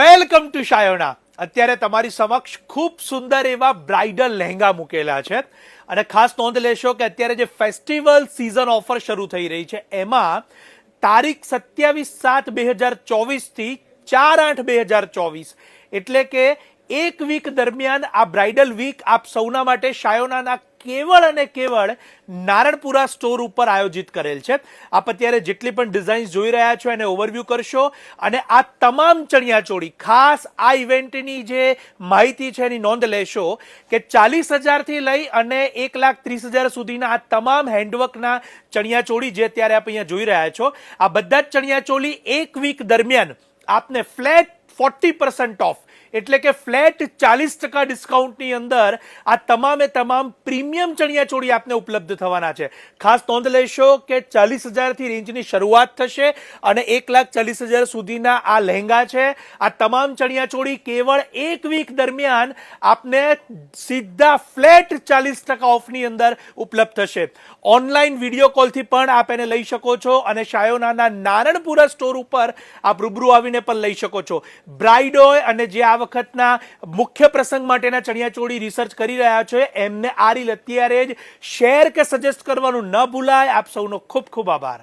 Welcome to Shayona. અત્યારે તમારી સમક્ષ ખૂબ સુંદર એવા બ્રાઇડલ લહેંગા મૂકેલા છે અને ખાસ નોંધ લેશો કે અત્યારે જે ફેસ્ટિવલ સિઝન ઓફર શરૂ થઈ રહી છે એમાં તારીખ 27/7/2024 થી 4/8/2024 એટલે કે એક વીક દરમિયાન આ બ્રાઇડલ વીક આપ સૌના માટે શાયોનાના કેવળ અને કેવળ નારણપુરા સ્ટોર ઉપર આયોજિત કરેલ છે. આપ અત્યારે જેટલી પણ ડિઝાઇન્સ જોઈ રહ્યા છો એને ઓવરવ્યૂ કરશો અને આ તમામ ચણિયાચોળી ખાસ આ ઇવેન્ટની જે માહિતી છે એની નોંધ લેશો કે 40,000 થી લઈ અને 1,30,000 સુધીના આ તમામ હેન્ડવર્કના ચણિયાચોળી જે અત્યારે આપ અહીંયા જોઈ રહ્યા છો આ બધા જ ચણિયાચોળી એક વીક દરમિયાન આપને ફ્લેટ 40% ઓફ એટલે કે ફ્લેટ 40% ડિસ્કાઉન્ટની અંદર આ તમામ પ્રીમિયમ ચણિયાચોળી આપને ઉપલબ્ધ થવાના છે. ખાસ નોંધ લેશો કે 40,000 થી રેન્જની શરૂઆત થશે અને 1,40,000 સુધીના આ લહેંગા છે. આ તમામ ચણિયાચોળી કેવળ એક વીક દરમિયાન આપને સીધા ફ્લેટ 40% ઓફની અંદર ઉપલબ્ધ થશે. ઓનલાઈન વિડીયો કોલથી પણ આપ એને લઈ શકો છો અને શાયોનાના નારણપુરા સ્ટોર ઉપર આપ રૂબરૂ આવીને પણ લઈ શકો છો. બ્રાઇડ હોય અને જે આ વખતના મુખ્ય પ્રસંગ માટેના ચણિયાચોળી રિસર્ચ કરી રહ્યા છો એમને આ રીલ અત્યારે જ શેર કે સજેસ્ટ કરવાનું ન ભૂલાય. આપ સૌનો ખૂબ ખૂબ આભાર.